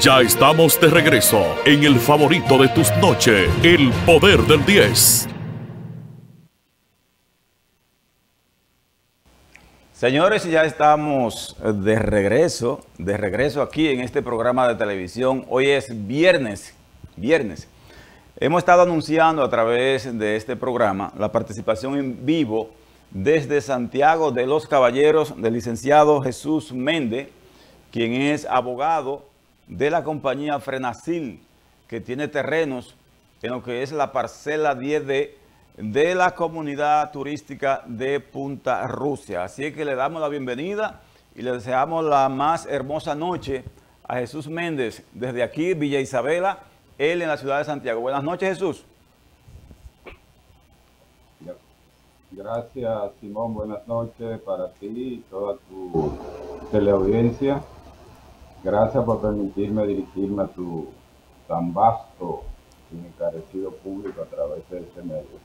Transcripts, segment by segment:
Ya estamos de regreso en el favorito de tus noches, El Poder del 10. Señores, ya estamos de regreso aquí en este programa de televisión. Hoy es viernes. Hemos estado anunciando a través de este programa la participación en vivo desde Santiago de los Caballeros del licenciado Jesús Méndez, quien es abogado de la compañía Frenasil, que tiene terrenos en lo que es la parcela 10D de la comunidad turística de Punta Rusia. Así que le damos la bienvenida y le deseamos la más hermosa noche a Jesús Méndez desde aquí, Villa Isabela, él en la ciudad de Santiago. Buenas noches, Jesús. Gracias, Simón. Buenas noches para ti y toda tu teleaudiencia. Gracias por permitirme dirigirme a tu tan vasto y encarecido público a través de este medio.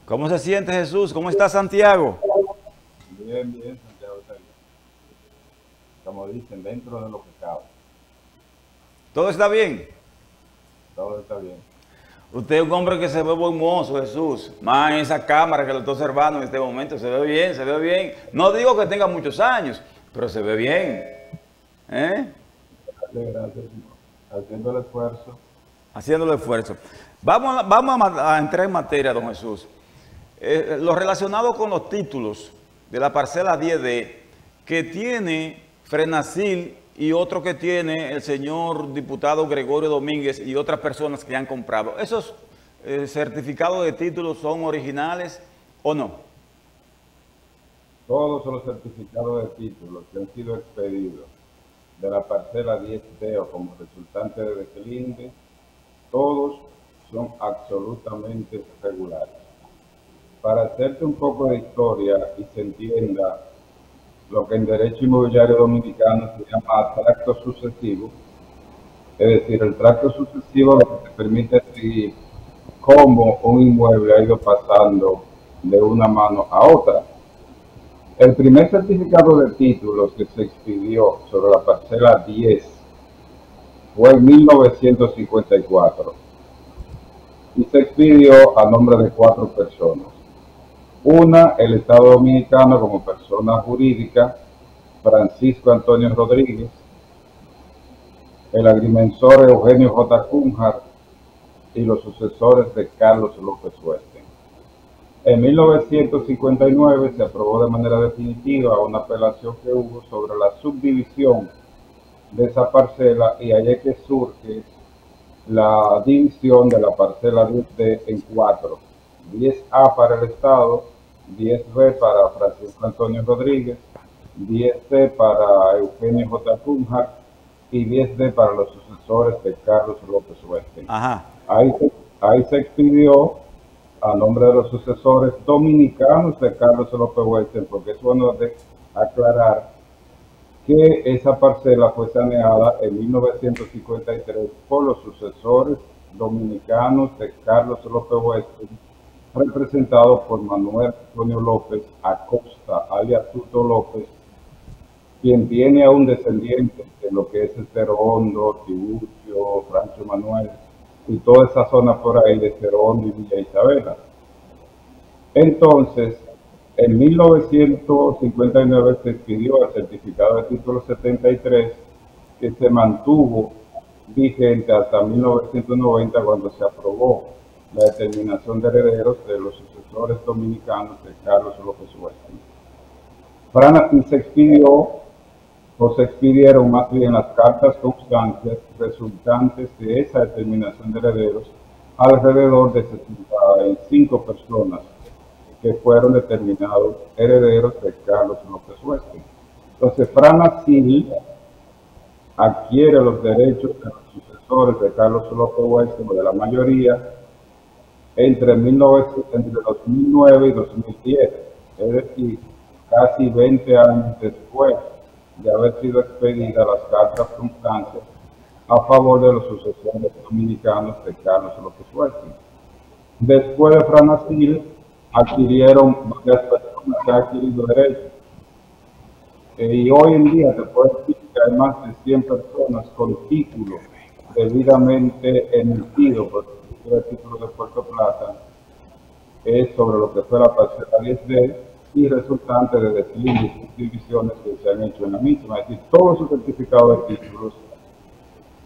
¿Cómo se siente, Jesús? ¿Cómo está Santiago? Bien, Santiago está bien. Como dicen, dentro de lo que cabe. ¿Todo está bien? Todo está bien. Usted es un hombre que se ve buen mozo, Jesús. Más en esa cámara que lo estoy observando en este momento. Se ve bien, se ve bien. No digo que tenga muchos años, pero se ve bien. Gracias, haciendo el esfuerzo. Haciendo el esfuerzo. Vamos a entrar en materia, don Jesús. Lo relacionado con los títulos de la parcela 10D que tiene Frenasil y otro que tiene el señor diputado Gregorio Domínguez y otras personas que han comprado. ¿Esos certificados de títulos son originales o no? Todos los certificados de títulos que han sido expedidos de la parcela 10D o como resultante de declive, todos son absolutamente regulares. Para hacerte un poco de historia y se entienda lo que en derecho inmobiliario dominicano se llama tracto sucesivo, es decir, el tracto sucesivo lo que te permite seguir cómo un inmueble ha ido pasando de una mano a otra. El primer certificado de títulos que se expidió sobre la parcela 10 fue en 1954 y se expidió a nombre de 4 personas. Una, el Estado Dominicano como persona jurídica, Francisco Antonio Rodríguez, el agrimensor Eugenio J. Cunjar y los sucesores de Carlos López Hueste. En 1959 se aprobó de manera definitiva una apelación que hubo sobre la subdivisión de esa parcela y ahí es que surge la división de la parcela 10D en 4. 10A para el Estado, 10B para Francisco Antonio Rodríguez, 10C para Eugenio J. Cunjar y 10D para los sucesores de Carlos López Hueste. Ahí se expidió a nombre de los sucesores dominicanos de Carlos López Hueste, porque es bueno de aclarar que esa parcela fue saneada en 1953 por los sucesores dominicanos de Carlos López Hueste, representado por Manuel Antonio López Acosta, alias Tuto López, quien tiene a un descendiente de lo que es Estero Hondo, Tiburcio, Francho Manuel y toda esa zona por ahí de Estero Hondo y Villa Isabela. Entonces, en 1959 se expidió el certificado de título 73 que se mantuvo vigente hasta 1990 cuando se aprobó la determinación de herederos de los sucesores dominicanos de Carlos López Hueste. Se expidió o se expidieron más bien las cartas constantes resultantes de esa determinación de herederos alrededor de 75 personas que fueron determinados herederos de Carlos López Hueste. Entonces, Frenasil adquiere los derechos de los sucesores de Carlos López Hueste, o de la mayoría, entre 2009 y 2010, es decir, casi 20 años después de haber sido expedidas las cartas constantes a favor de los sucesores dominicanos de Carlos López Hueste. Después de Frenasil, adquirieron varias personas que han adquirido derechos. Y hoy en día se puede decir que hay más de 100 personas con título debidamente emitido por el título de Puerto Plata, es sobre lo que fue la parcela 10D y resultante de deslinde y subdivisiones que se han hecho en la misma. Es decir, todo su certificado de títulos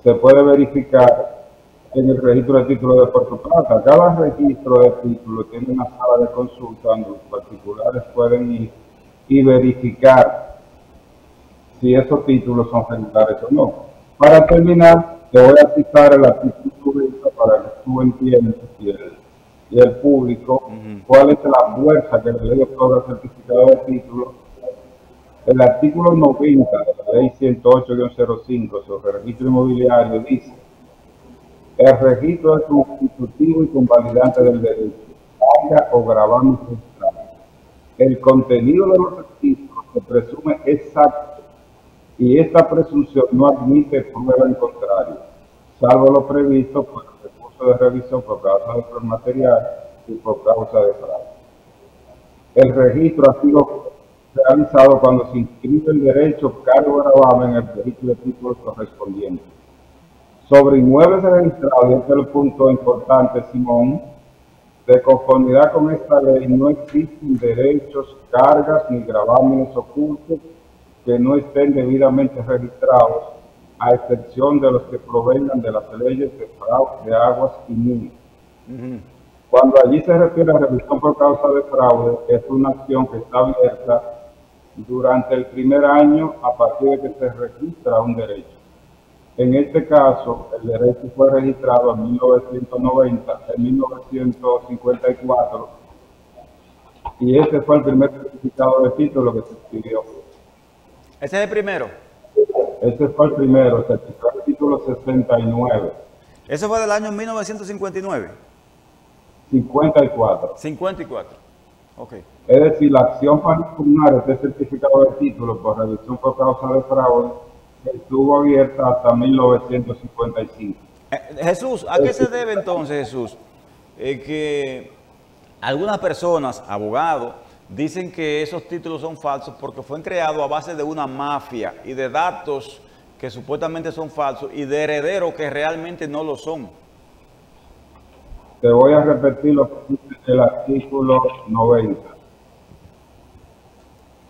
se puede verificar en el registro de títulos de Puerto Plata. Cada registro de títulos tiene una sala de consulta donde los particulares pueden ir y verificar si esos títulos son regulares o no. Para terminar, te voy a citar el artículo para que tú entiendas y el público cuál es la fuerza que le dio todo el certificado de títulos. El artículo 90 de la ley 108-05 sobre el registro inmobiliario dice: el registro es constitutivo y convalidante del derecho, carga o gravamen registrado. El contenido de los registros se presume exacto y esta presunción no admite prueba en contrario, salvo lo previsto por el recurso de revisión por causa de error material y por causa de fraude. El registro ha sido realizado cuando se inscribe el derecho, cargo o gravamen en el registro de títulos correspondiente. Sobre inmuebles registrados, y este es el punto importante, Simón, de conformidad con esta ley no existen derechos, cargas ni gravámenes ocultos que no estén debidamente registrados, a excepción de los que provengan de las leyes de fraude de aguas y minas. Cuando allí se refiere a revisión por causa de fraude, es una acción que está abierta durante el primer año a partir de que se registra un derecho. En este caso, el derecho fue registrado en 1990, en 1954, y ese fue el primer certificado de título que se expidió. ¿Ese es el primero? Ese fue el primero, el certificado de título 69. ¿Eso fue del año 1959? 54. 54. Ok. Es decir, la acción para impugnar este certificado de título por revisión por causa de fraude estuvo abierta hasta 1955. Jesús, ¿a qué se debe entonces, Jesús? Que algunas personas, abogados, dicen que esos títulos son falsos porque fueron creados a base de una mafia y de datos que supuestamente son falsos y de herederos que realmente no lo son. Te voy a repetir lo que dice el artículo 90.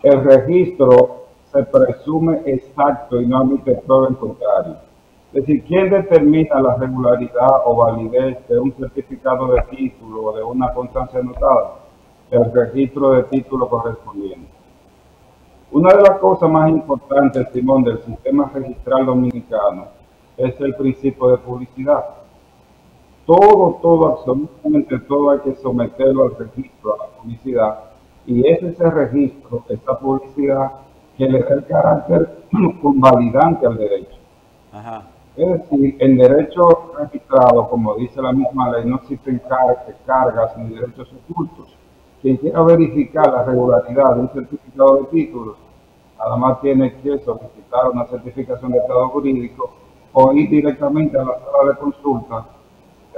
El registro se presume exacto y no admite prueba en contrario. Es decir, ¿quién determina la regularidad o validez de un certificado de título o de una constancia anotada? El registro de título correspondiente. Una de las cosas más importantes, Simón, del sistema registral dominicano es el principio de publicidad. Todo, absolutamente todo hay que someterlo al registro, a la publicidad, y es ese registro, esta publicidad, que le da el carácter convalidante al derecho. Ajá. Es decir, en derecho registrado, como dice la misma ley, no existen cargas ni derechos ocultos. Quien quiera verificar la regularidad de un certificado de títulos, nada más tiene que solicitar una certificación de estado jurídico o ir directamente a la sala de consulta,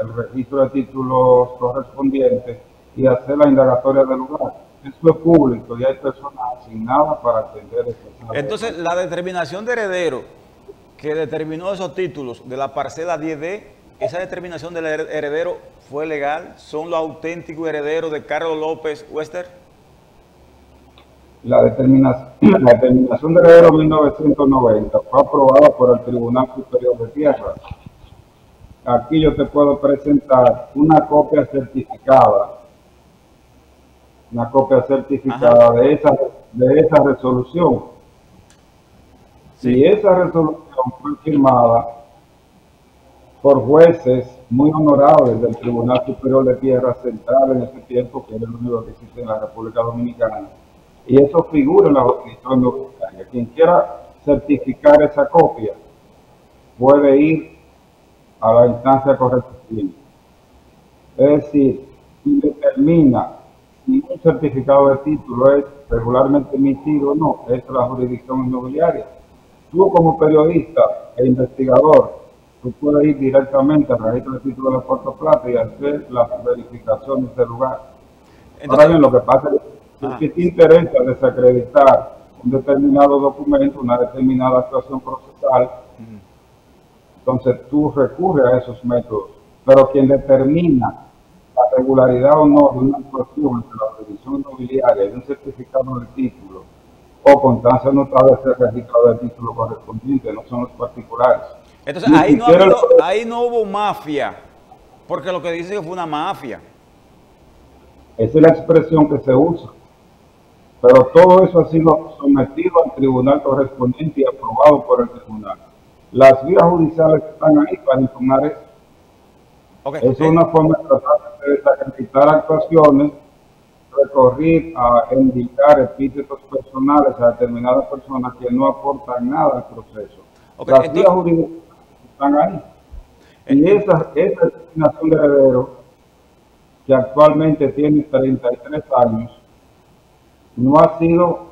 el registro de títulos correspondiente y hacer la indagatoria del lugar. Eso es público y hay personas asignadas para atender eso. Entonces, la determinación de heredero que determinó esos títulos de la parcela 10D, esa determinación del heredero fue legal. ¿Son los auténticos herederos de Carlos López Wester? La determinación de heredero 1990 fue aprobada por el Tribunal Superior de Tierra. Aquí yo te puedo presentar una copia certificada de esa resolución. Sí. Y esa resolución fue firmada por jueces muy honorables del Tribunal Superior de Tierra Central en ese tiempo, que era el único que existe en la República Dominicana. Y eso figura en la jurisdicción dominicana. Quien quiera certificar esa copia puede ir a la instancia correspondiente. Es decir, si determina si un certificado de título es regularmente emitido o no, es la jurisdicción inmobiliaria. Tú como periodista e investigador, tú puedes ir directamente al registro de títulos de Puerto Plata y hacer la verificación de ese lugar. Entonces, ahora bien, lo que pasa es que si te interesa desacreditar un determinado documento, una determinada actuación procesal. Entonces tú recurres a esos métodos, pero quien determina la regularidad o no de una actuación entre la revisión inmobiliaria y un certificado de título o constancia notada de ese registro de título correspondiente, no son los particulares. Entonces ahí no hubo mafia, porque lo que dice que fue una mafia. Esa es la expresión que se usa. Pero todo eso ha sido sometido al tribunal correspondiente y aprobado por el tribunal. Las vías judiciales están ahí para impugnar eso. Okay. Es una forma de tratar de desacreditar actuaciones, recurrir a indicar epítetos personales a determinadas personas que no aportan nada al proceso. Okay, Las vías judiciales están ahí. Y esa designación de heredero, que actualmente tiene 33 años, no ha sido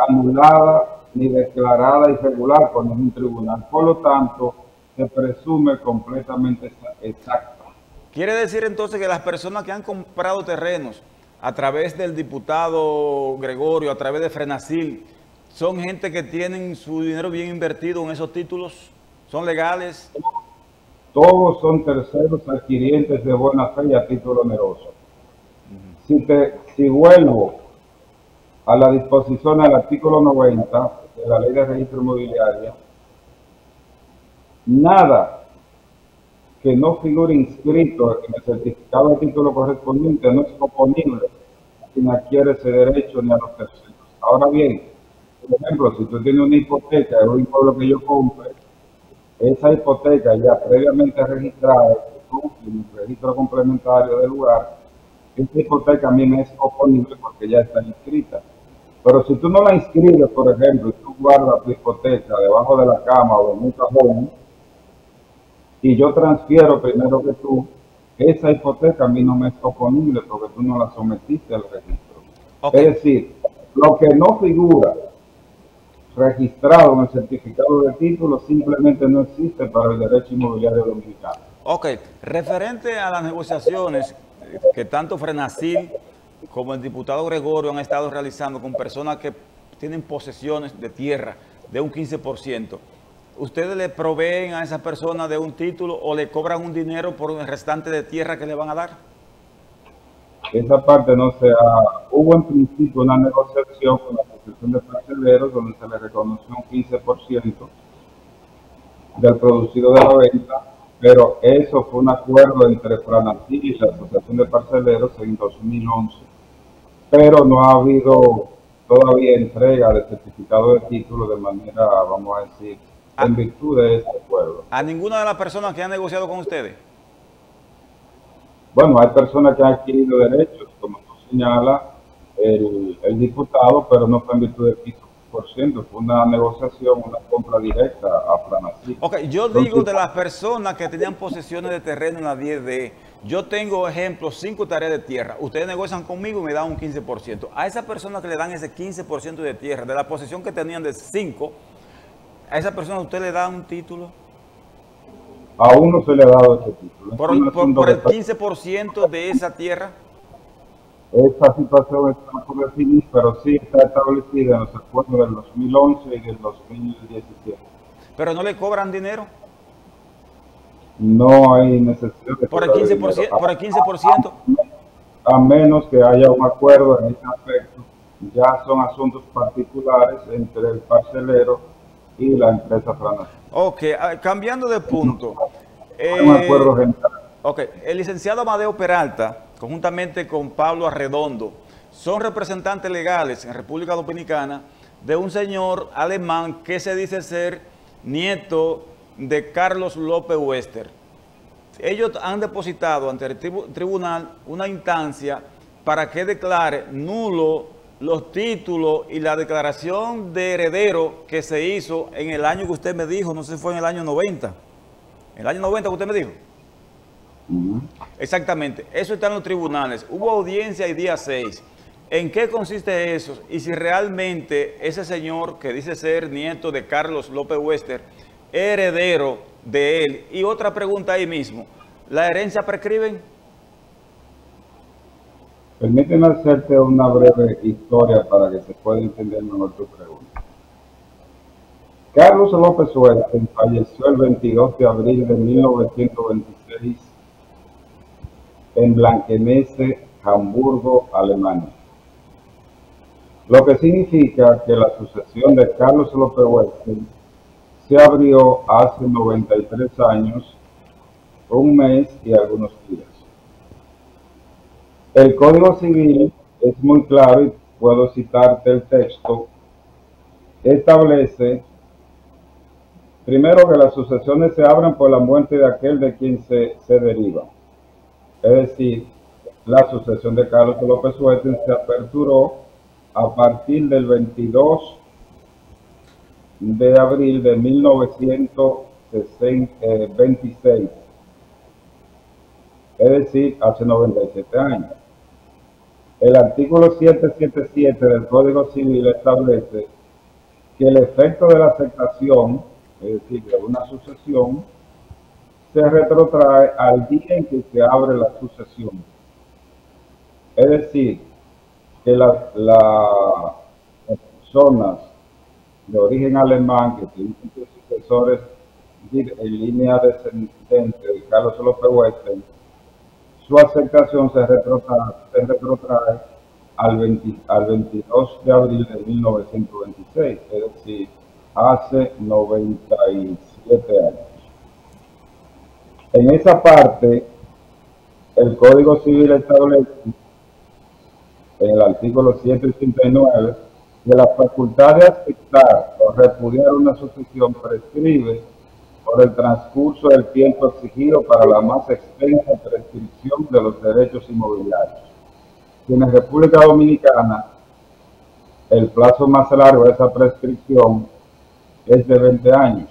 anulada ni declarada irregular por ningún tribunal. Por lo tanto, se presume completamente exacta. Quiere decir entonces que las personas que han comprado terrenos a través del diputado Gregorio, a través de Frenasil, son gente que tienen su dinero bien invertido en esos títulos, son legales. Todos son terceros adquirientes de buena fe y a título oneroso. Si vuelvo a la disposición del artículo 90 de la Ley de Registro Inmobiliario, nada que no figure inscrito en el certificado de título correspondiente no es oponible a quien adquiere ese derecho ni a los terceros. Ahora bien, por ejemplo, si tú tienes una hipoteca en un inmueble que yo compre, esa hipoteca ya previamente registrada en el registro complementario del lugar, esta hipoteca a mí me es oponible porque ya está inscrita. Pero si tú no la inscribes, por ejemplo, tú guardas tu hipoteca debajo de la cama o en un cajón, y yo transfiero primero que tú, esa hipoteca a mí no me es oponible porque tú no la sometiste al registro. Okay. Es decir, lo que no figura registrado en el certificado de título simplemente no existe para el derecho inmobiliario dominicano. Ok, referente a las negociaciones que tanto Frenasil como el diputado Gregorio han estado realizando con personas que tienen posesiones de tierra de un 15%, ¿ustedes le proveen a esa persona de un título o le cobran un dinero por el restante de tierra que le van a dar? Esa parte no se ha... Hubo en principio una negociación con la Asociación de Parceleros donde se le reconoció un 15% del producido de la venta, pero eso fue un acuerdo entre Frenasil y la Asociación de Parceleros en 2011. Pero no ha habido todavía entrega de certificado de título de manera, vamos a decir, en virtud de ese acuerdo. ¿A ninguna de las personas que han negociado con ustedes? Bueno, hay personas que han adquirido derechos, como tú señalas, el diputado, pero no fue en virtud del 15%, fue una negociación, una compra directa a Frenasil. Ok, yo digo de las personas que tenían posesiones de terreno en la 10D, yo tengo, ejemplo, 5 tareas de tierra, ustedes negocian conmigo y me dan un 15%. A esas personas que le dan ese 15% de tierra, de la posesión que tenían de 5, a esa persona usted le da un título. Aún no se le ha dado ese título. ¿Por el 15% de esa tierra? Esta situación está por definir, pero sí está establecida en los acuerdos del 2011 y del 2017. ¿Pero no le cobran dinero? No hay necesidad de... ¿Por el 15%? ¿Por el 15%? A menos que haya un acuerdo en ese aspecto. Ya son asuntos particulares entre el parcelero y la empresa Frenasil. Ok, cambiando de punto. Un acuerdo general. Ok, el licenciado Amadeo Peralta, conjuntamente con Pablo Arredondo, son representantes legales en República Dominicana de un señor alemán que se dice ser nieto de Carlos López Wester. Ellos han depositado ante el tribunal una instancia para que declare nulo los títulos y la declaración de heredero que se hizo en el año que usted me dijo, no sé si fue en el año 90. ¿En el año 90 que usted me dijo? Exactamente, eso está en los tribunales. Hubo audiencia el día 6. ¿En qué consiste eso? Y si realmente ese señor que dice ser nieto de Carlos López Wester, heredero de él. Y otra pregunta ahí mismo, ¿la herencia prescriben? Permíteme hacerte una breve historia para que se pueda entender mejor tu pregunta. Carlos López Huerta falleció el 22 de abril de 1926 en Blankenese, Hamburgo, Alemania. Lo que significa que la sucesión de Carlos López Huerta se abrió hace 93 años, un mes y algunos días. El Código Civil es muy claro y puedo citarte el texto. Establece primero que las sucesiones se abren por la muerte de aquel de quien se deriva. Es decir, la sucesión de Carlos López Huerta se aperturó a partir del 22 de abril de 1926, es decir, hace 97 años. El artículo 777 del Código Civil establece que el efecto de la aceptación, es decir, de una sucesión, se retrotrae al día en que se abre la sucesión. Es decir, que las personas de origen alemán que tienen sucesores en línea descendente de Carlos López Huerta, su aceptación se retrotrae al 22 de abril de 1926, es decir, hace 97 años. En esa parte, el Código Civil establece, en el artículo 189, que la facultad de aceptar o repudiar una sucesión prescribe por el transcurso del tiempo exigido para la más extensa prescripción de los derechos inmobiliarios. Y en la República Dominicana, el plazo más largo de esa prescripción es de 20 años.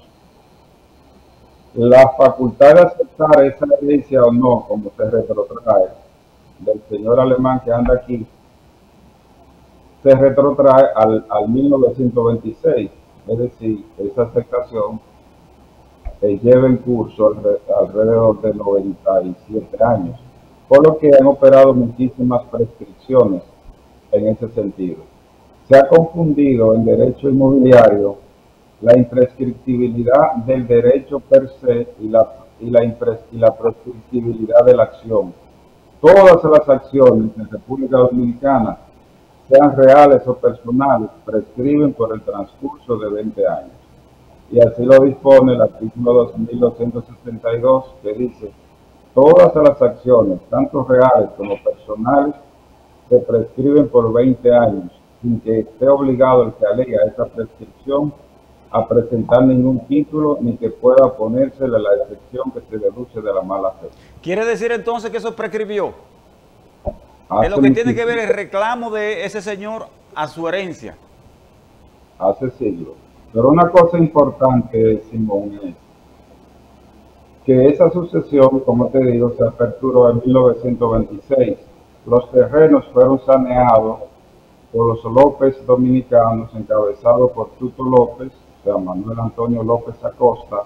La facultad de aceptar esa herencia o no, como se retrotrae del señor alemán que anda aquí, se retrotrae al 1926, es decir, esa aceptación lleva en curso alrededor de 97 años, por lo que han operado muchísimas prescripciones en ese sentido. Se ha confundido en derecho inmobiliario la imprescriptibilidad del derecho per se y la prescriptibilidad de la acción. Todas las acciones en República Dominicana, sean reales o personales, prescriben por el transcurso de 20 años. Y así lo dispone el artículo 2262, que dice: todas las acciones, tanto reales como personales, se prescriben por 20 años, sin que esté obligado el que alega esa prescripción a presentar ningún título, ni que pueda oponérsele la excepción que se deduce de la mala fe. ¿Quiere decir entonces que eso prescribió? Es lo que tiene que ver el reclamo de ese señor a su herencia. Hace siglos. Pero una cosa importante, Simón, es que esa sucesión, como te digo, se aperturó en 1926. Los terrenos fueron saneados por los López dominicanos, encabezados por Tuto López, o sea, Manuel Antonio López Acosta,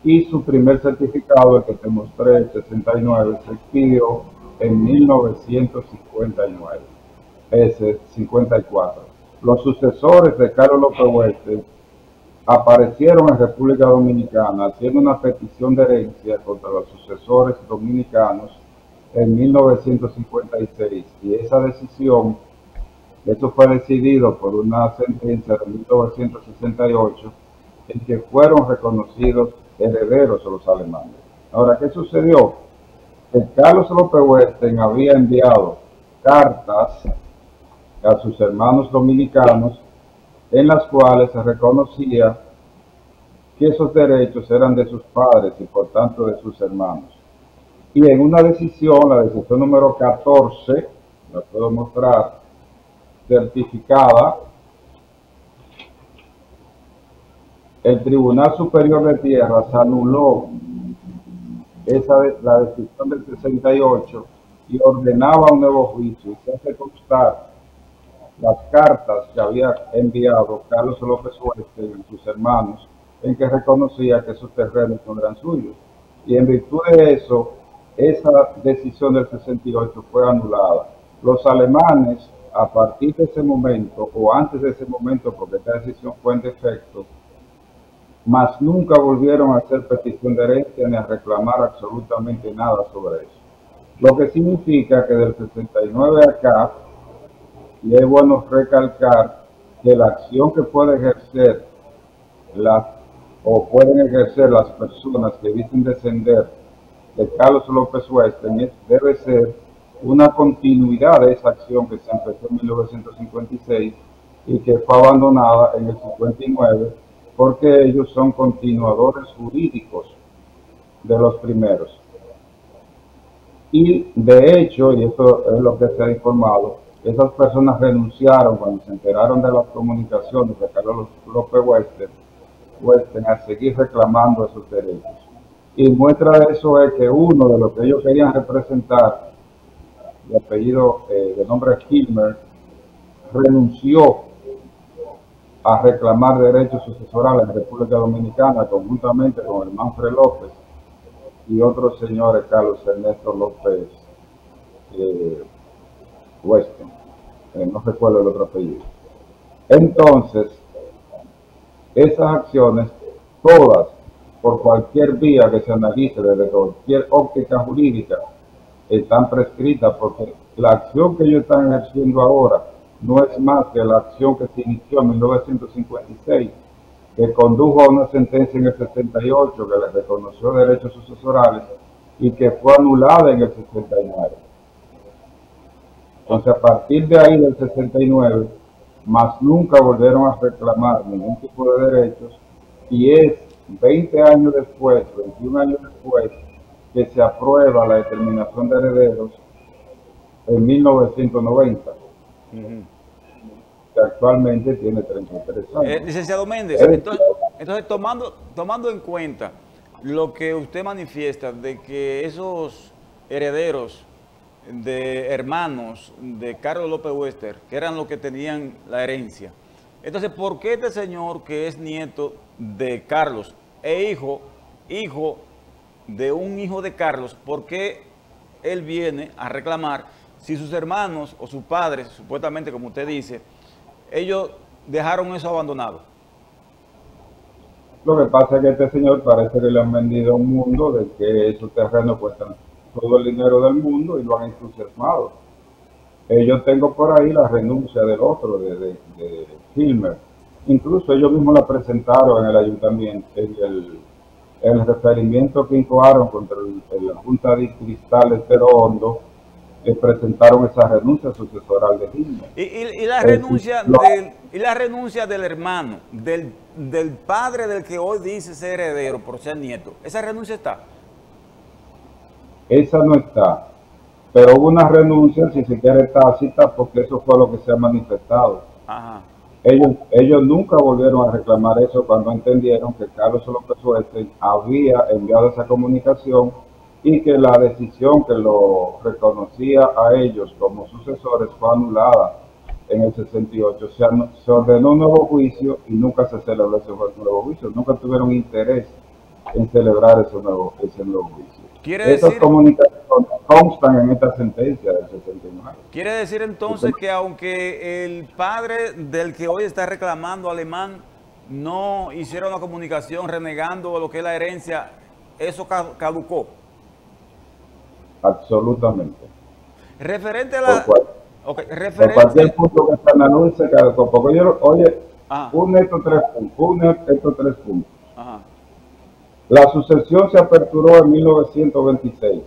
y su primer certificado, el que te mostré, el 69, se expidió en 1959, ese 54. Los sucesores de Carlos López Huerta aparecieron en República Dominicana haciendo una petición de herencia contra los sucesores dominicanos en 1956, y esa decisión, eso fue decidido por una sentencia de 1968 en que fueron reconocidos herederos a los alemanes. Ahora, ¿qué sucedió? Que Carlos López Huerta había enviado cartas a sus hermanos dominicanos en las cuales se reconocía que esos derechos eran de sus padres y por tanto de sus hermanos. Y en una decisión, la decisión número 14, la puedo mostrar, certificada, el Tribunal Superior de Tierras anuló la decisión del 68 y ordenaba un nuevo juicio, y se hace constar las cartas que había enviado Carlos López Huerta y sus hermanos, en que reconocía que esos terrenos no eran suyos. Y en virtud de eso, esa decisión del 68 fue anulada. Los alemanes, a partir de ese momento, o antes de ese momento, porque esta decisión fue en defecto, más nunca volvieron a hacer petición de herencia ni a reclamar absolutamente nada sobre eso. Lo que significa que del 69 acá, y es bueno recalcar que la acción que puede ejercer pueden ejercer las personas que dicen descender de Carlos López Western debe ser una continuidad de esa acción que se empezó en 1956 y que fue abandonada en el 59 porque ellos son continuadores jurídicos de los primeros. Y de hecho, y esto es lo que se ha informado, esas personas renunciaron cuando se enteraron de las comunicaciones de Carlos López Western a seguir reclamando esos derechos. Y muestra de eso es que uno de los que ellos querían representar, de apellido, de nombre Hilmer, renunció a reclamar derechos sucesorales en República Dominicana conjuntamente con el Manfred López y otros señores, Carlos Ernesto López Western, no recuerdo el otro apellido. Entonces, esas acciones, todas, por cualquier vía que se analice desde cualquier óptica jurídica, están prescritas porque la acción que ellos están ejerciendo ahora no es más que la acción que se inició en 1956, que condujo a una sentencia en el 68 que les reconoció derechos sucesorales y que fue anulada en el 69. Entonces, a partir de ahí, del 69, más nunca volvieron a reclamar ningún tipo de derechos, y es 20 años después, 21 años después, que se aprueba la determinación de herederos en 1990, que actualmente tiene 33 años. Licenciado Méndez, entonces tomando en cuenta lo que usted manifiesta de que esos herederos de hermanos de Carlos López Western, que eran los que tenían la herencia, entonces, ¿por qué este señor que es nieto de Carlos e hijo de un hijo de Carlos, por qué él viene a reclamar si sus hermanos o sus padres, supuestamente como usted dice, ellos dejaron eso abandonado? Lo que pasa es que este señor parece que le han vendido un mundo de que esos terrenos cuestan todo el dinero del mundo y lo han entusiasmado. Yo tengo por ahí la renuncia del otro, de Hilmer. Incluso ellos mismos la presentaron en el ayuntamiento, en el referimiento que incoaron contra la Junta Distrital de Estero Hondo, presentaron esa renuncia sucesoral de Hilmer. Y la renuncia del hermano, del padre del que hoy dice ser heredero por ser nieto, ¿esa renuncia está? Esa no está, pero hubo una renuncia, si se quiere tácita, porque eso fue lo que se ha manifestado. Ajá. Ellos nunca volvieron a reclamar eso cuando entendieron que Carlos López Western había enviado esa comunicación y que la decisión que lo reconocía a ellos como sucesores fue anulada en el 68. Se ordenó un nuevo juicio y nunca se celebró ese nuevo juicio. Nunca tuvieron interés en celebrar ese nuevo juicio. Esas comunicaciones constan en esta sentencia del 69. Quiere decir entonces que aunque el padre del que hoy está reclamando Alemán no hiciera una comunicación renegando lo que es la herencia, eso caducó. Absolutamente. Referente a la... Por cualquier punto que se anuncie, caducó. Porque yo, oye, estos tres puntos. Ajá. La sucesión se aperturó en 1926.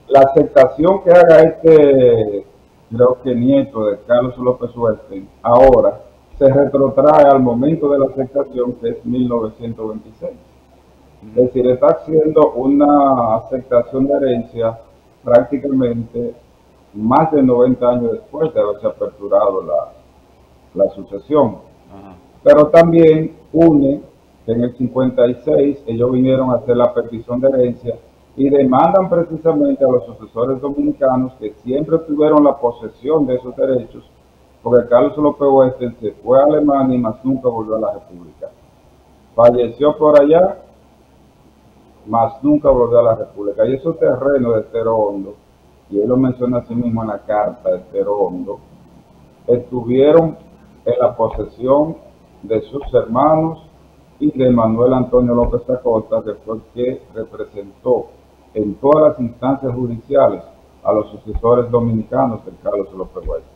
La aceptación que haga creo que nieto de Carlos López Western, ahora se retrotrae al momento de la aceptación, que es 1926. Es decir, está haciendo una aceptación de herencia prácticamente más de 90 años después de haberse aperturado la sucesión. Pero también une que en el 56 ellos vinieron a hacer la petición de herencia y demandan precisamente a los sucesores dominicanos que siempre tuvieron la posesión de esos derechos, porque Carlos López Western se fue a Alemania y más nunca volvió a la República. Falleció por allá, más nunca volvió a la República. Y esos terrenos de Estero Hondo y él lo menciona así mismo en la carta de Estero Hondo, estuvieron en la posesión de sus hermanos y de Manuel Antonio López Acosta, que fue el que representó en todas las instancias judiciales a los sucesores dominicanos de Carlos López Huerta.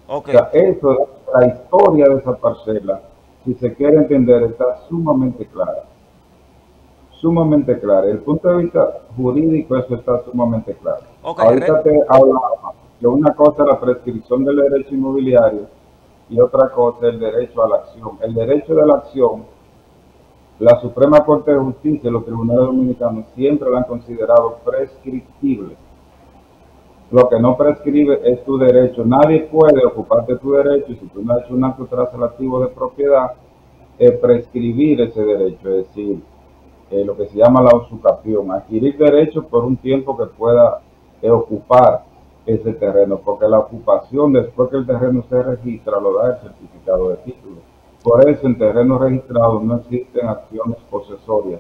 Okay. O sea, eso, la historia de esa parcela, si se quiere entender, está sumamente clara. Sumamente clara. Desde el punto de vista jurídico, eso está sumamente claro. Okay, ahorita te hablaba que una cosa es la prescripción del derecho inmobiliario y otra cosa es el derecho a la acción. El derecho de la acción, la Suprema Corte de Justicia y los tribunales dominicanos siempre lo han considerado prescriptible. Lo que no prescribe es tu derecho. Nadie puede ocuparte tu derecho y si tú no has hecho un acto traslativo de propiedad, prescribir ese derecho, es decir, lo que se llama la usucapión, adquirir derechos por un tiempo que pueda ocupar ese terreno, porque la ocupación después que el terreno se registra lo da el certificado de título. Por eso en terrenos registrados no existen acciones posesorias,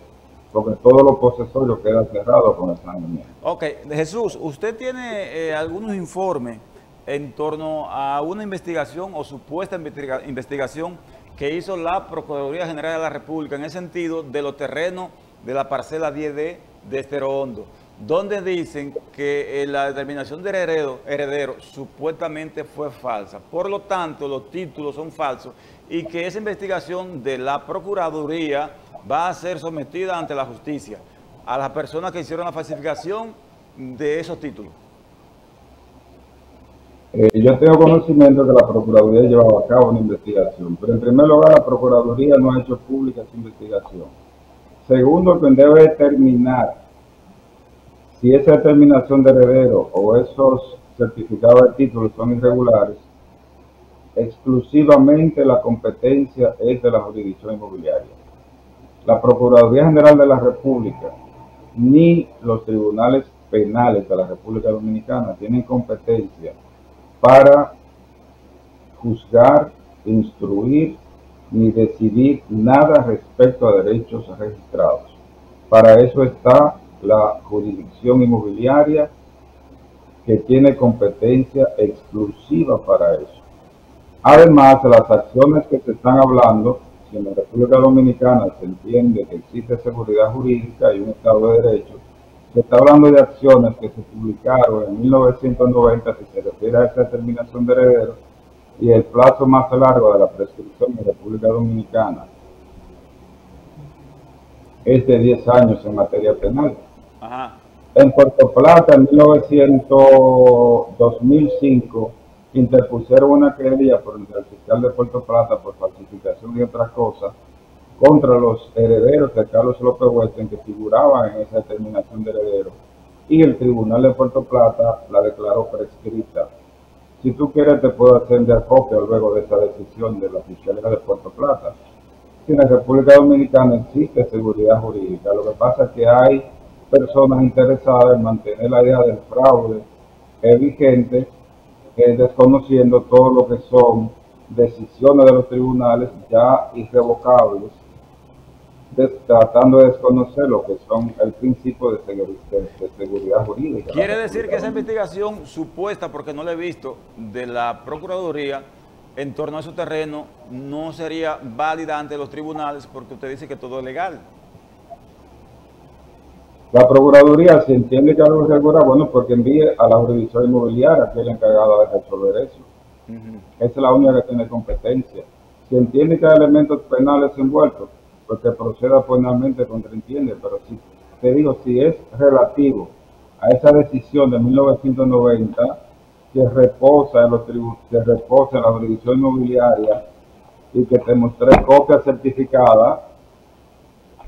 porque todo lo posesorio queda cerrado con el saneamiento. Ok, Jesús, ¿usted tiene algunos informes en torno a una investigación o supuesta investigación que hizo la Procuraduría General de la República en el sentido de los terrenos de la parcela 10D de Estero Hondo, donde dicen que la determinación de heredero supuestamente fue falsa? Por lo tanto, los títulos son falsos y que esa investigación de la Procuraduría va a ser sometida ante la justicia a las personas que hicieron la falsificación de esos títulos. Yo tengo conocimiento que la Procuraduría llevaba a cabo una investigación, pero en primer lugar la Procuraduría no ha hecho pública esa investigación. Segundo, quien debe determinar si esa determinación de heredero o esos certificados de títulos son irregulares, exclusivamente la competencia es de la jurisdicción inmobiliaria. La Procuraduría General de la República ni los tribunales penales de la República Dominicana tienen competencia para juzgar, instruir ni decidir nada respecto a derechos registrados. Para eso está la jurisdicción inmobiliaria, que tiene competencia exclusiva para eso. Además, las acciones que se están hablando, si en la República Dominicana se entiende que existe seguridad jurídica y un Estado de Derecho, se está hablando de acciones que se publicaron en 1990, si se refiere a esa determinación de heredero, y el plazo más largo de la prescripción en la República Dominicana es de 10 años en materia penal. Ajá. En Puerto Plata, en 2005, interpusieron una querella por el fiscal de Puerto Plata por falsificación y otras cosas contra los herederos de Carlos López Huerta que figuraban en esa determinación de heredero, y el Tribunal de Puerto Plata la declaró prescrita. Si tú quieres te puedo hacer de acopio luego de esa decisión de la Fiscalía de Puerto Plata. Si en la República Dominicana existe seguridad jurídica, lo que pasa es que hay personas interesadas en mantener la idea del fraude vigente, desconociendo todo lo que son decisiones de los tribunales ya irrevocables, tratando de desconocer lo que son el principio de seguridad jurídica. Quiere decir que esa investigación supuesta, porque no la he visto, de la Procuraduría en torno a su terreno, no sería válida ante los tribunales porque usted dice que todo es legal. La Procuraduría, si entiende que algo es irregular, bueno, porque envíe a la jurisdicción inmobiliaria, que es la encargada de resolver eso. Esa es la única que tiene competencia. Si entiende que hay elementos penales envueltos, pues que proceda penalmente contraentiende, pero si te digo, si es relativo a esa decisión de 1990 que reposa en la jurisdicción inmobiliaria y que te mostré copia certificada,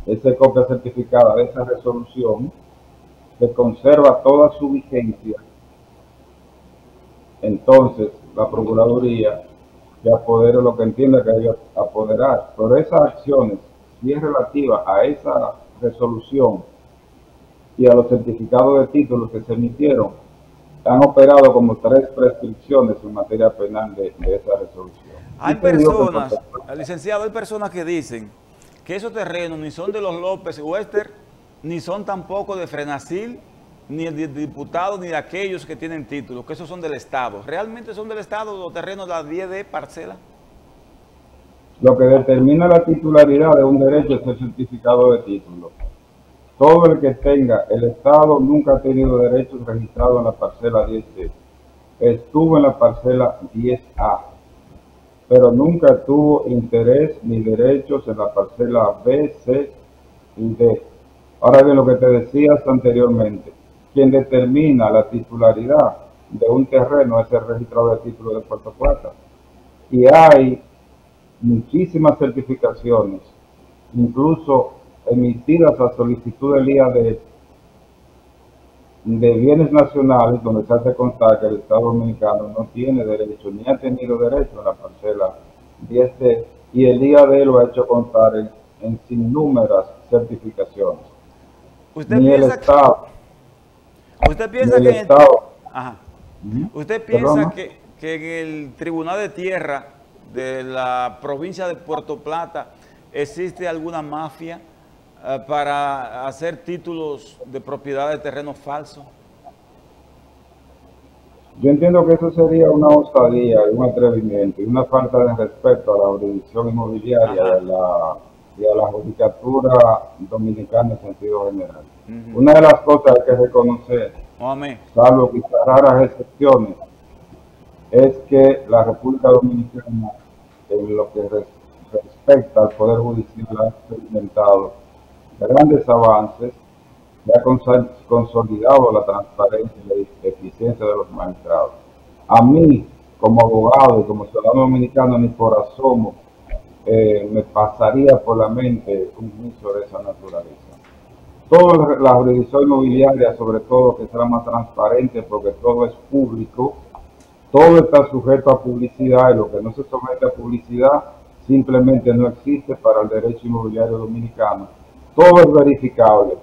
esa copia certificada de esa resolución que conserva toda su vigencia, entonces la Procuraduría que apodere lo que entienda que debe apoderar. Pero esas acciones, si es relativa a esa resolución y a los certificados de títulos que se emitieron, han operado como 3 prescripciones en materia penal de esa resolución. Hay personas, licenciado, hay personas que dicen que esos terrenos ni son de los López Huerta, ni son tampoco de Frenasil, ni el de diputados, ni de aquellos que tienen títulos, que esos son del Estado. ¿Realmente son del Estado los terrenos de las 10D parcelas? Lo que determina la titularidad de un derecho es el certificado de título. Todo el que tenga, el Estado nunca ha tenido derechos registrados en la parcela 10D. Estuvo en la parcela 10A, pero nunca tuvo interés ni derechos en la parcela B, C y D. Ahora bien, lo que te decías anteriormente, quien determina la titularidad de un terreno es el registrador de títulos de Puerto Plata. Y hay muchísimas certificaciones, incluso emitidas a solicitud del IAD de bienes nacionales, donde se hace constar que el Estado Dominicano no tiene derecho, ni ha tenido derecho en la parcela 10D, y el IAD lo ha hecho constar en sinnúmeras certificaciones. ¿Usted ni el Estado, usted piensa ni que el Estado. Ajá. ¿Mm? ¿Usted piensa Perdona. que en el Tribunal de Tierra de la provincia de Puerto Plata existe alguna mafia para hacer títulos de propiedad de terrenos falsos? Yo entiendo que eso sería una osadía, un atrevimiento y una falta de respeto a la jurisdicción inmobiliaria y a la judicatura dominicana en sentido general. Una de las cosas que hay que reconocer, Amén. salvo quizás raras excepciones, es que la República Dominicana, en lo que respecta al Poder Judicial, ha experimentado grandes avances, que ha consolidado la transparencia y la eficiencia de los magistrados. A mí, como abogado y como ciudadano dominicano, ni por asomo me pasaría por la mente un juicio de esa naturaleza. Toda la jurisdicción inmobiliaria, sobre todo, que será más transparente porque todo es público, todo está sujeto a publicidad y lo que no se somete a publicidad simplemente no existe para el derecho inmobiliario dominicano. Todo es verificable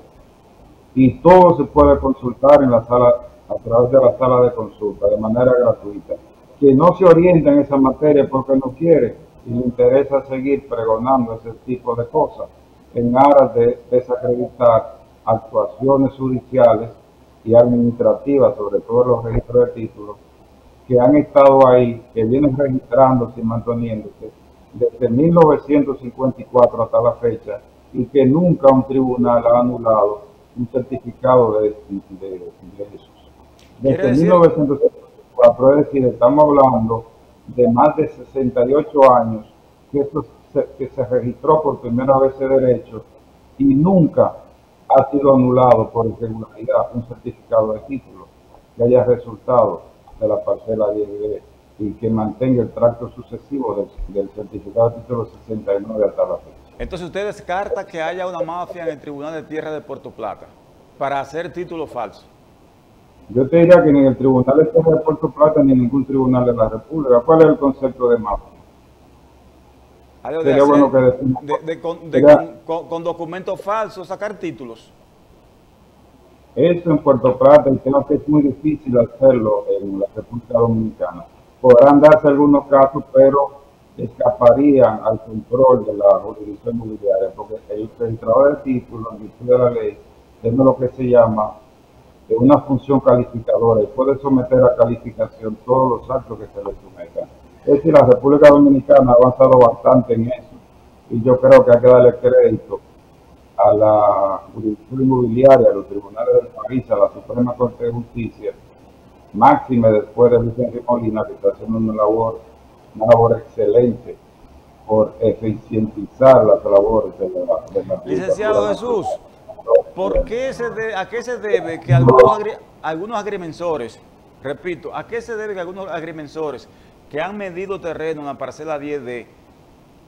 y todo se puede consultar en la sala, a través de la sala de consulta, de manera gratuita. Quien no se orienta en esa materia porque no quiere y le interesa seguir pregonando ese tipo de cosas en aras de desacreditar actuaciones judiciales y administrativas, sobre todo los registros de títulos, que han estado ahí, que vienen registrándose y manteniéndose desde 1954 hasta la fecha, y que nunca un tribunal ha anulado un certificado de esos. Desde 1954, es decir, estamos hablando de más de 68 años que se registró por primera vez ese derecho y nunca ha sido anulado por irregularidad un certificado de título que haya resultado de la parcela 10D y que mantenga el tracto sucesivo del certificado de título 69 hasta la fecha. Entonces usted descarta que haya una mafia en el Tribunal de Tierra de Puerto Plata para hacer títulos falsos. Yo te diría que ni en el Tribunal de Tierra de Puerto Plata ni en ningún tribunal de la República. ¿Cuál es el concepto de mafia? Algo de Sería hacer, bueno que con documentos falsos sacar títulos. Eso en Puerto Plata, y creo que es muy difícil hacerlo en la República Dominicana. Podrán darse algunos casos, pero escaparían al control de la jurisdicción inmobiliaria, porque el registrador de títulos, en virtud de la ley, tiene lo que se llama una función calificadora y puede someter a calificación todos los actos que se le sometan. Es decir, la República Dominicana ha avanzado bastante en eso, y yo creo que hay que darle crédito a la jurisdicción inmobiliaria, a los tribunales del país, a la Suprema Corte de Justicia, máxime después de Vicente Molina, que está haciendo una labor excelente por eficientizar las labores de la Licenciado Jesús, ¿a qué se debe que algunos agrimensores, repito, a qué se debe que algunos agrimensores que han medido terreno en la parcela 10D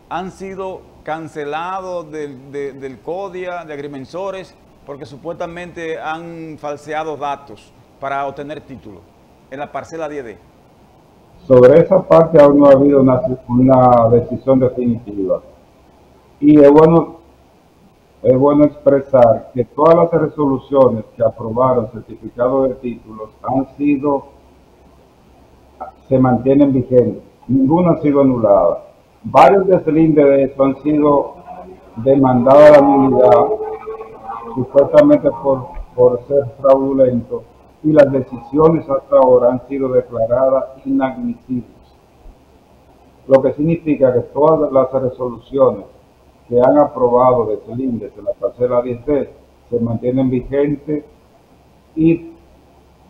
han sido cancelados del CODIA de agrimensores porque supuestamente han falseado datos para obtener títulos en la parcela 10D? Sobre esa parte aún no ha habido una decisión definitiva. Y es bueno expresar que todas las resoluciones que aprobaron certificados de títulos se mantienen vigentes. Ninguna ha sido anulada. Varios deslindes de eso han sido demandados a la nulidad, supuestamente por por ser fraudulento y las decisiones hasta ahora han sido declaradas inadmisibles, lo que significa que todas las resoluciones que han aprobado de Celíndice en la parcela 10D se mantienen vigentes y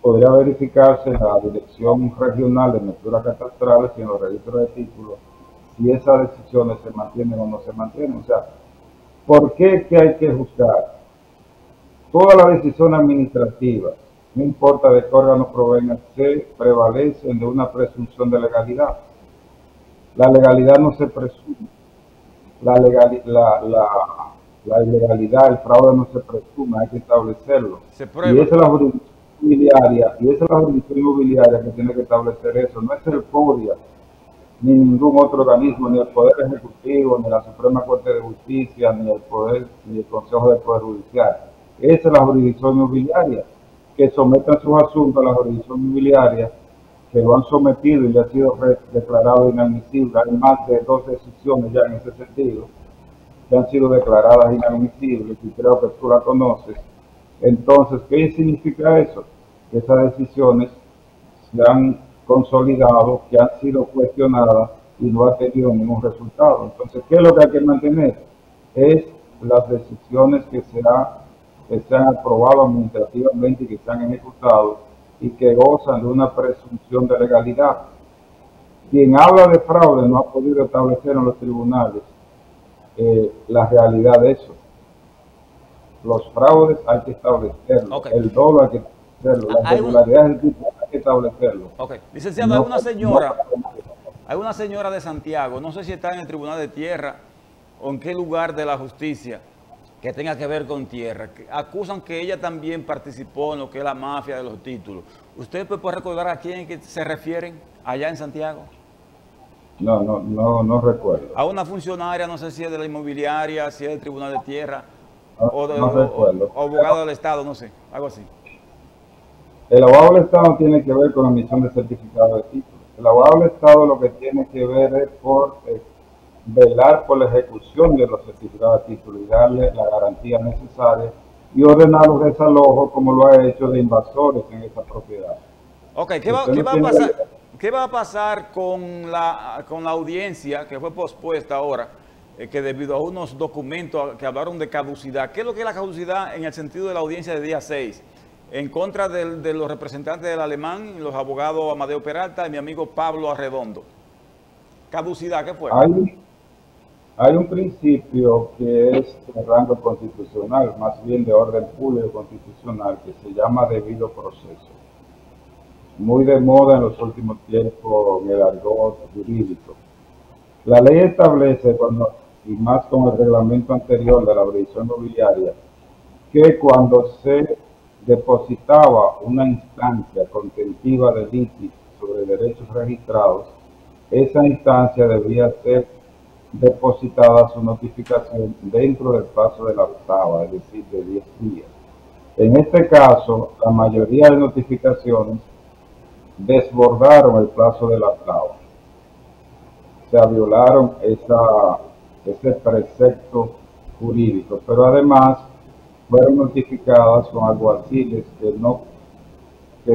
podría verificarse en la Dirección Regional de Mezclas Catastrales y en los registros de títulos si esas decisiones se mantienen o no se mantienen. O sea, ¿por qué es que hay que juzgar? Todas las decisiones administrativas, no importa de qué órgano provengan, se prevalecen de una presunción de legalidad. La legalidad no se presume. La ilegalidad, el fraude no se presume, hay que establecerlo. Se prueba. Y esa es la jurisdicción inmobiliaria que tiene que establecer eso. No es el PODIA, ni ningún otro organismo, ni el Poder Ejecutivo, ni la Suprema Corte de Justicia, ni el Consejo del Poder Judicial. Esa es la jurisdicción inmobiliaria, que sometan sus asuntos a la jurisdicción inmobiliaria, que lo han sometido y le ha sido declarado inadmisible. Hay más de 2 decisiones ya en ese sentido, que han sido declaradas inadmisibles, y creo que tú la conoces. Entonces, ¿qué significa eso? Que esas decisiones se han consolidado, que han sido cuestionadas y no ha tenido ningún resultado. Entonces, ¿qué es lo que hay que mantener? Es las decisiones que se han aprobado administrativamente y que se han ejecutado y que gozan de una presunción de legalidad. Quien habla de fraude no ha podido establecer en los tribunales la realidad de eso. Los fraudes hay que establecerlo, Okay. el dolo hay que establecerlo, las irregularidades del tipo hay que establecerlo. Ok. Licenciado, hay una señora de Santiago, no sé si está en el Tribunal de Tierra o en qué lugar de la justicia que tenga que ver con tierra, que acusan que ella también participó en lo que es la mafia de los títulos. ¿Usted puede recordar a quién que se refieren allá en Santiago? No recuerdo. A una funcionaria, no sé si es de la inmobiliaria, si es del Tribunal de Tierra, o abogado del Estado, no sé, algo así. El abogado del Estado tiene que ver con la emisión de certificado de título. El abogado del Estado lo que tiene que ver es por velar por la ejecución de los certificados de título y darle la garantía necesaria y ordenar los desalojos como lo ha hecho de invasores en esa propiedad. Ok, ¿qué va a pasar con la audiencia que fue pospuesta ahora, que debido a unos documentos que hablaron de caducidad? ¿Qué es lo que es la caducidad en el sentido de la audiencia de día 6? En contra de los representantes del Alemán, los abogados Amadeo Peralta y mi amigo Pablo Arredondo. ¿Caducidad qué fue? Hay un principio que es de rango constitucional, más bien de orden público constitucional, que se llama debido proceso. Muy de moda en los últimos tiempos en el argot jurídico. La ley establece, y más con el reglamento anterior de la jurisdicción inmobiliaria, que cuando se depositaba una instancia contentiva de litis sobre derechos registrados, esa instancia debía ser depositada su notificación dentro del plazo de la octava, es decir, de 10 días. En este caso, la mayoría de notificaciones desbordaron el plazo de la octava. O sea, violaron ese precepto jurídico, pero además fueron notificadas con alguaciles que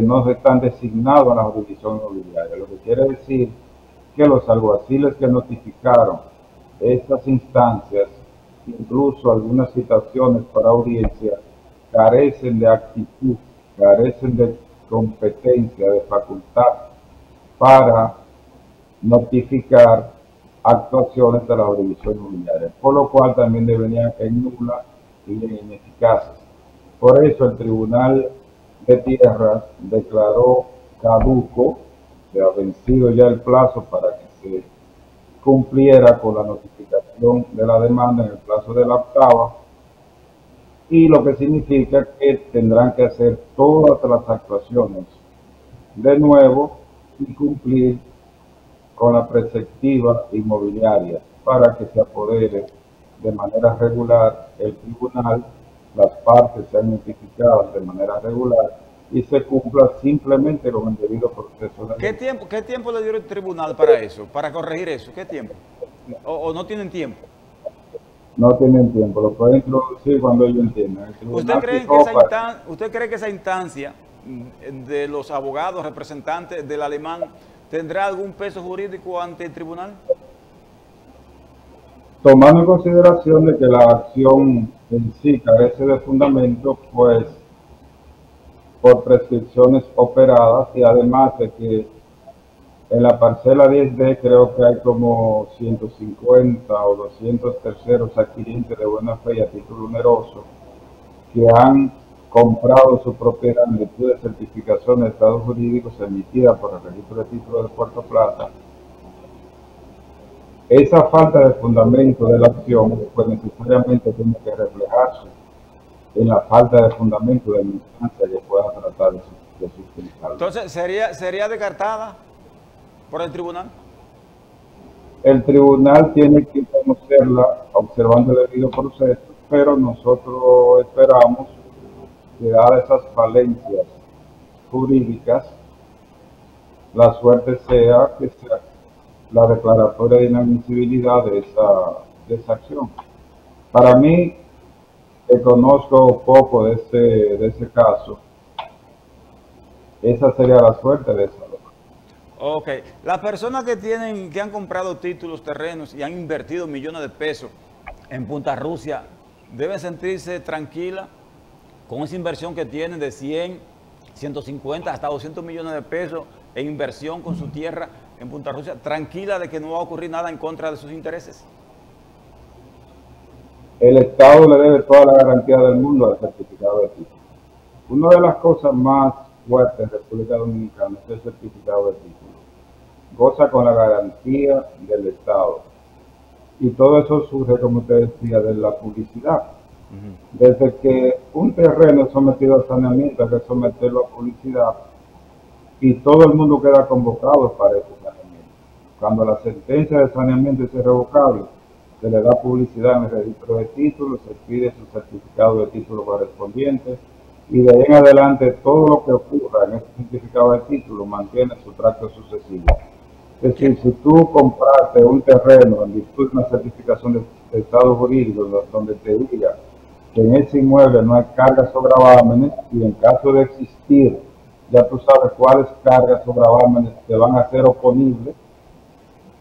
no están designados en la jurisdicción inmobiliaria, lo que quiere decir que los alguaciles que notificaron estas instancias, incluso algunas citaciones para audiencia, carecen de actitud, carecen de competencia, de facultad para notificar actuaciones de la jurisdicción inmobiliaria, por lo cual también devenían ser nulas y ineficaces. Por eso el Tribunal de Tierras declaró caduco, se ha vencido ya el plazo para que se cumpliera con la notificación de la demanda en el plazo de la octava, y lo que significa que tendrán que hacer todas las actuaciones de nuevo y cumplir con la preceptiva inmobiliaria para que se apodere de manera regular el tribunal, las partes sean notificadas de manera regular y se cumpla simplemente con el debido proceso de ley. ¿Qué tiempo le dio el tribunal para eso, para corregir eso? ¿Qué tiempo? ¿O no tienen tiempo? no tienen tiempo, lo pueden introducir cuando ellos entiendan. ¿Usted cree que esa instancia de los abogados representantes del Alemán tendrá algún peso jurídico ante el tribunal? Tomando en consideración de que la acción en sí carece de fundamento, pues por prescripciones operadas, y además de que en la parcela 10D creo que hay como 150 o 200 terceros adquirientes de buena fe y a título oneroso que han comprado su propiedad en virtud de certificación de estados jurídicos emitida por el Registro de Títulos de Puerto Plata. Esa falta de fundamento de la acción, pues necesariamente tiene que reflejarse en la falta de fundamento de la instancia que pueda tratar de sustentar. Entonces, ¿sería descartada por el tribunal? El tribunal tiene que conocerla observando el debido proceso, pero nosotros esperamos que, dadas esas falencias jurídicas, la suerte sea que sea la declaratoria de inadmisibilidad de esa acción. Para mí, que conozco poco de ese caso, esa sería la suerte de esa. Ok, las personas que han comprado títulos, terrenos y han invertido millones de pesos en Punta Rusia, deben sentirse tranquilas con esa inversión que tienen de 100, 150 hasta 200 millones de pesos en inversión con su tierra en Punta Rusia, tranquila de que no va a ocurrir nada en contra de sus intereses. El Estado le debe toda la garantía del mundo al certificado de título. Una de las cosas más fuertes en República Dominicana es el certificado de título. Goza con la garantía del Estado. Y todo eso surge, como usted decía, de la publicidad. Desde que un terreno es sometido a saneamiento, hay que someterlo a publicidad y todo el mundo queda convocado para ese saneamiento. Cuando la sentencia de saneamiento es irrevocable, se le da publicidad en el registro de títulos, se pide su certificado de título correspondiente y de ahí en adelante todo lo que ocurra en ese certificado de título mantiene su tracto sucesivo. Es decir, si tú compraste un terreno en virtud de una certificación de estado jurídico donde te diga que en ese inmueble no hay cargas o gravámenes y en caso de existir, ya tú sabes cuáles cargas o gravámenes te van a ser oponibles,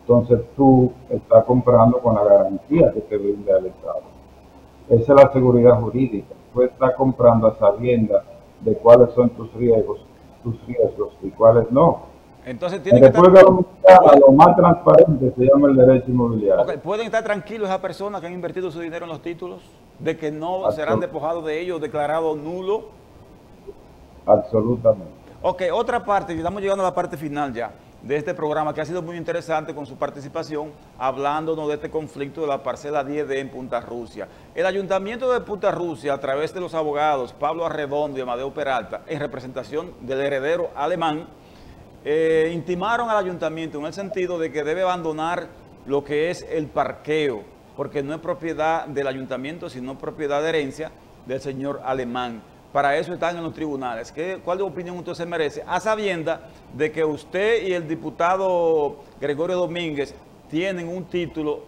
entonces tú estás comprando con la garantía que te brinda el Estado. Esa es la seguridad jurídica. Tú estás comprando a sabiendas de cuáles son tus riesgos y cuáles no. Entonces en República Dominicana lo más transparente se llama el derecho inmobiliario. Okay. ¿Pueden estar tranquilos esas personas que han invertido su dinero en los títulos de que no serán despojados de ellos, declarados nulos? Absolutamente. Ok, otra parte, estamos llegando a la parte final ya de este programa que ha sido muy interesante con su participación, hablándonos de este conflicto de la parcela 10D en Punta Rusia. El Ayuntamiento de Punta Rusia, a través de los abogados Pablo Arredondo y Amadeo Peralta, en representación del heredero alemán, intimaron al ayuntamiento en el sentido de que debe abandonar lo que es el parqueo, porque no es propiedad del ayuntamiento, sino propiedad de herencia del señor alemán. Para eso están en los tribunales. ¿Cuál opinión usted se merece? A sabienda de que usted y el diputado Gregorio Domínguez tienen un título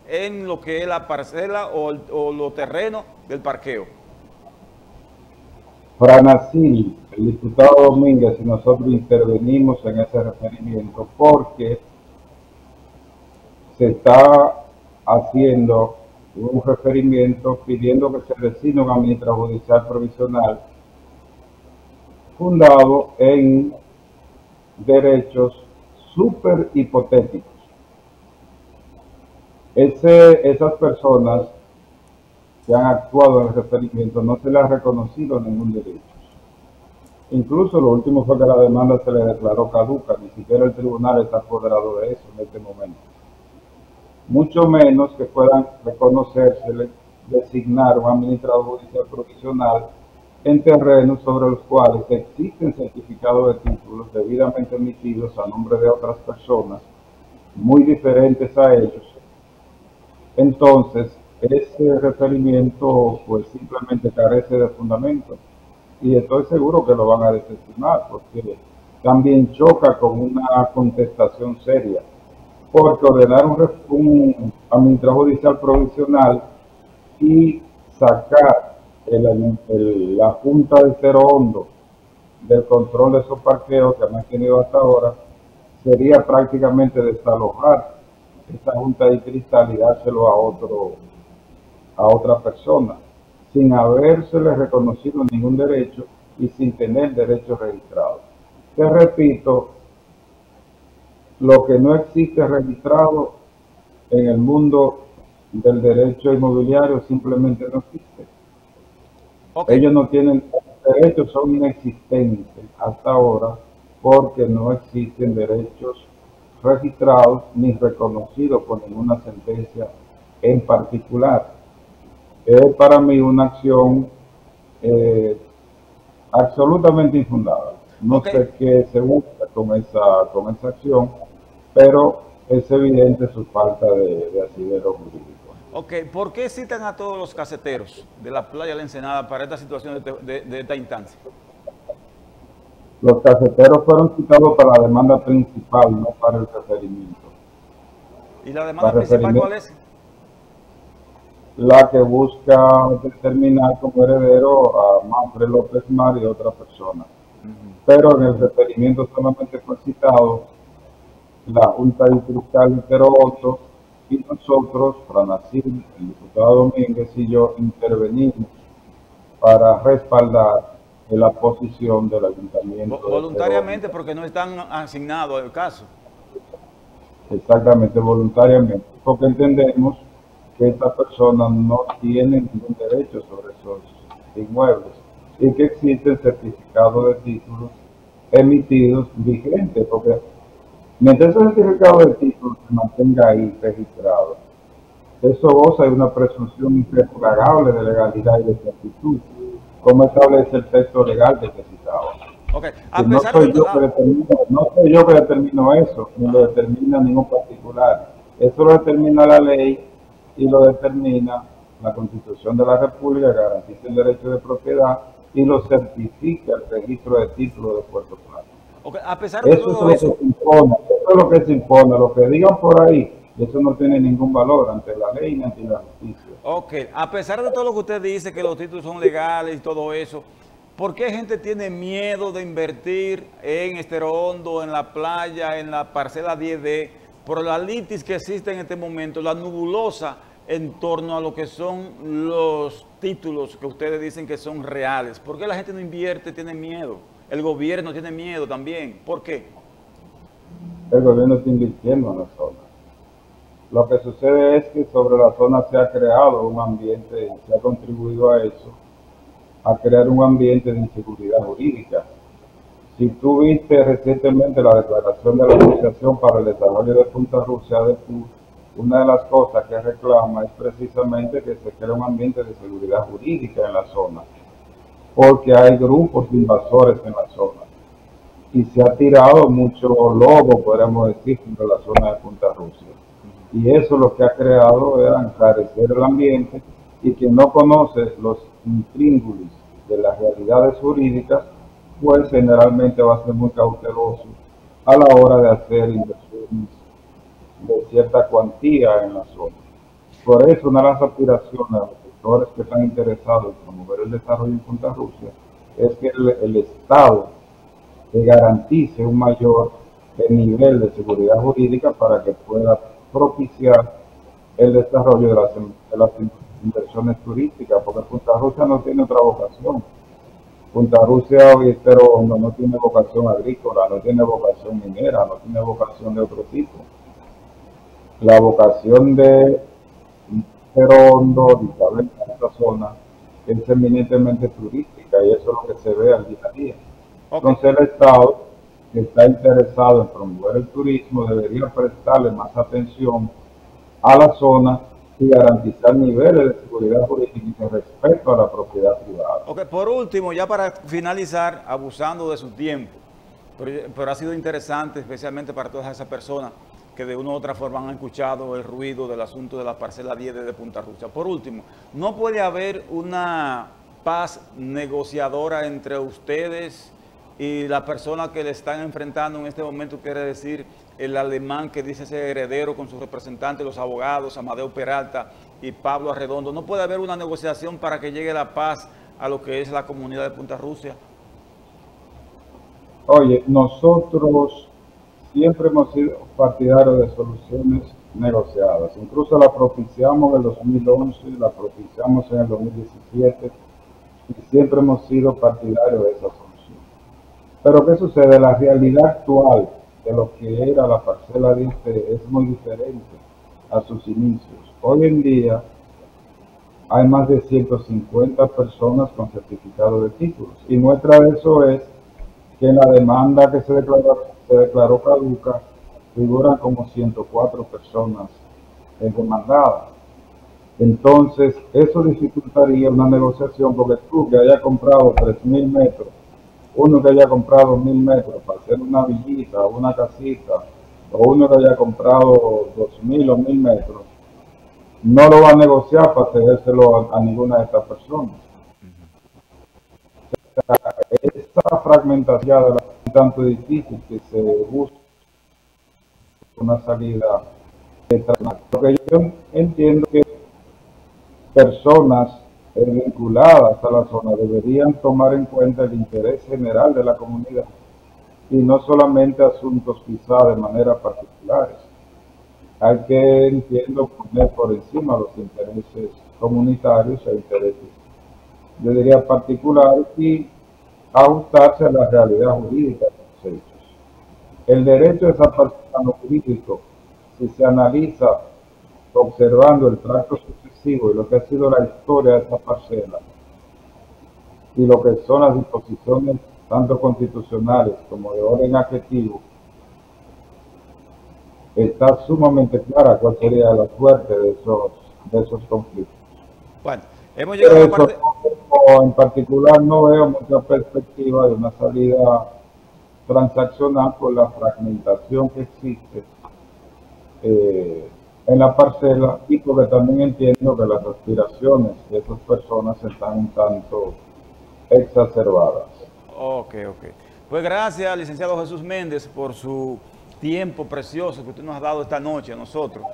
en lo que es la parcela o los terrenos del parqueo. Franacil, el diputado Domínguez y nosotros intervenimos en ese referimiento porque se está haciendo un referimiento pidiendo que se designe un administrador judicial provisional fundado en derechos súper hipotéticos. Esas personas que han actuado en el referimiento no se les ha reconocido ningún derecho. Incluso lo último fue que la demanda se le declaró caduca, ni siquiera el tribunal está apoderado de eso en este momento. Mucho menos que puedan reconocerse, designar un administrador judicial provisional en terrenos sobre los cuales existen certificados de títulos debidamente emitidos a nombre de otras personas muy diferentes a ellos. Entonces, ese referimiento pues simplemente carece de fundamento y estoy seguro que lo van a desestimar porque también choca con una contestación seria, porque ordenar un administrador judicial provisional y sacar la Junta de Cerro Hondo del control de esos parqueos que han tenido hasta ahora, sería prácticamente desalojar esa Junta de Cristal y dárselo a otra persona, sin habérsele reconocido ningún derecho y sin tener derechos registrados. Te repito, lo que no existe registrado en el mundo del derecho inmobiliario simplemente no existe. Okay. Ellos no tienen derechos, son inexistentes hasta ahora porque no existen derechos registrados ni reconocidos por ninguna sentencia en particular. Es para mí una acción absolutamente infundada. No sé qué se busca con esa acción, pero es evidente su falta de asidero jurídico. Ok, ¿por qué citan a todos los caseteros de la playa de la Ensenada para esta situación de esta instancia? Los caseteros fueron citados para la demanda principal, no para el referimiento. ¿Y la demanda principal cuál es? La que busca determinar como heredero a Manfred López Mar y otra persona. Pero en el referimiento solamente fue citado la Junta Distrital de Cerro Hondo y nosotros, Franacil, el diputado Domínguez y yo, intervenimos para respaldar la posición del ayuntamiento. Voluntariamente, porque no están asignados al caso. Exactamente, voluntariamente, porque entendemos que esta persona no tiene ningún derecho sobre esos inmuebles y que existen certificados de títulos emitidos vigentes, porque mientras ese certificado de títulos se mantenga ahí registrado, eso goza de una presunción irrefragable de legalidad y de exactitud, como establece el texto legal del citado. Okay. No soy yo que determino eso, ni lo determina ningún particular. Eso lo determina la ley y lo determina la Constitución de la República, que garantiza el derecho de propiedad y lo certifica el registro de títulos de Puerto Plata. Okay. A pesar de todo eso, eso es lo que se impone, lo que digan por ahí, eso no tiene ningún valor ante la ley ni ante la justicia. Ok, a pesar de todo lo que usted dice, que los títulos son legales y todo eso, ¿por qué gente tiene miedo de invertir en Cerro Hondo, en la playa, en la parcela 10D, por la litis que existe en este momento, la nebulosa en torno a lo que son los títulos que ustedes dicen que son reales? ¿Por qué la gente no invierte, tiene miedo? El gobierno tiene miedo también. ¿Por qué? El gobierno está invirtiendo en la zona. Lo que sucede es que sobre la zona se ha creado un ambiente, se ha contribuido a eso, a crear un ambiente de inseguridad jurídica. Si tú viste recientemente la declaración de la Asociación para el Desarrollo de Punta Rusia de Sur, una de las cosas que reclama es precisamente que se cree un ambiente de seguridad jurídica en la zona, porque hay grupos de invasores en la zona y se ha tirado mucho lobo, podríamos decir, sobre la zona de Punta Rusia. Y eso lo que ha creado es encarecer el ambiente, y quien no conoce los intríngulis de las realidades jurídicas, pues generalmente va a ser muy cauteloso a la hora de hacer inversiones de cierta cuantía en la zona. Por eso una de las aspiraciones de los sectores que están interesados en promover el desarrollo en Punta Rusia es que el Estado garantice un mayor nivel de seguridad jurídica para que pueda propiciar el desarrollo de las inversiones turísticas, porque Punta Rusia no tiene otra vocación. Punta Rusia y Cerro Hondo no tiene vocación agrícola, no tiene vocación minera, no tiene vocación de otro tipo. La vocación de Cerro Hondo y Isabel, en esta zona, es eminentemente turística, y eso es lo que se ve al día a día. Okay. Entonces el Estado, que está interesado en promover el turismo, debería prestarle más atención a la zona y garantizar niveles de seguridad jurídica y de respeto a la propiedad privada. Ok, por último, ya para finalizar, abusando de su tiempo, pero ha sido interesante, especialmente para todas esas personas que de una u otra forma han escuchado el ruido del asunto de la parcela 10 de Punta Rusia. Por último, ¿no puede haber una paz negociadora entre ustedes y la persona que le están enfrentando en este momento, quiere decir el alemán que dice ser heredero con sus representantes, los abogados, Amadeo Peralta y Pablo Arredondo. ¿No puede haber una negociación para que llegue la paz a lo que es la comunidad de Punta Rusia? Oye, nosotros siempre hemos sido partidarios de soluciones negociadas. Incluso la propiciamos en el 2011, la propiciamos en el 2017 y siempre hemos sido partidarios de esa solución. Pero ¿qué sucede? La realidad actual de lo que era la parcela 10 es muy diferente a sus inicios. Hoy en día hay más de 150 personas con certificado de títulos y muestra de eso es que en la demanda que se declaró caduca figuran como 104 personas demandadas. Entonces, eso dificultaría una negociación porque tú que haya comprado 3.000 metros, uno que haya comprado 1.000 metros para hacer una villita o una casita, o uno que haya comprado 2.000 o 1.000 metros, no lo va a negociar para cedérselo a ninguna de estas personas. Esta fragmentación es tanto difícil que se busque una salida internacional. Porque yo entiendo que personas vinculadas a la zona deberían tomar en cuenta el interés general de la comunidad y no solamente asuntos quizá de manera particulares. Hay que, entiendo, poner por encima los intereses comunitarios e intereses, yo diría, particulares y ajustarse a la realidad jurídica de los hechos. El derecho es a lo jurídico, si se analiza observando el tracto sucesivo y lo que ha sido la historia de esa parcela y lo que son las disposiciones tanto constitucionales como de orden adjetivo, está sumamente clara cuál sería la suerte de esos conflictos. Bueno, hemos llegado a la parte... En particular no veo mucha perspectiva de una salida transaccional por la fragmentación que existe en la parcela y porque también entiendo que las aspiraciones de esas personas están un tanto exacerbadas. Ok. Pues gracias, licenciado Jesús Méndez, por su tiempo precioso que usted nos ha dado esta noche a nosotros,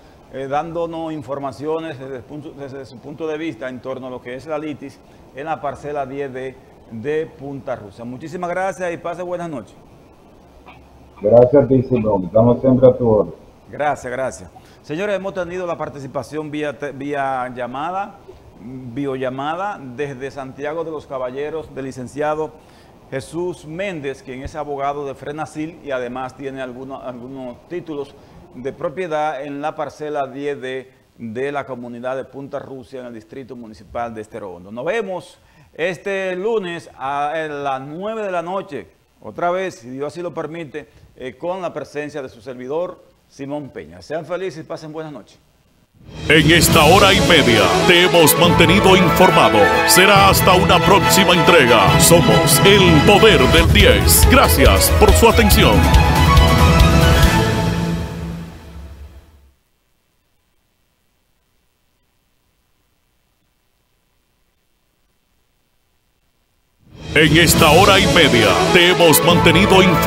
dándonos informaciones desde su punto de vista en torno a lo que es la litis en la parcela 10 de Punta Rusia. Muchísimas gracias y pase buenas noches. Gracias a ti, Simón. Estamos siempre a tu orden. Gracias. Señores, hemos tenido la participación vía videollamada desde Santiago de los Caballeros del licenciado Jesús Méndez, quien es abogado de Frenasil y además tiene algunos títulos de propiedad en la parcela 10 de la comunidad de Punta Rusia en el distrito municipal de Estero Hondo. Nos vemos este lunes a las 9 de la noche, otra vez, si Dios así lo permite, con la presencia de su servidor, Simón Peña. Sean felices y pasen buenas noches. En esta hora y media te hemos mantenido informado. Será hasta una próxima entrega. Somos el Poder del 10. Gracias por su atención. En esta hora y media te hemos mantenido informado.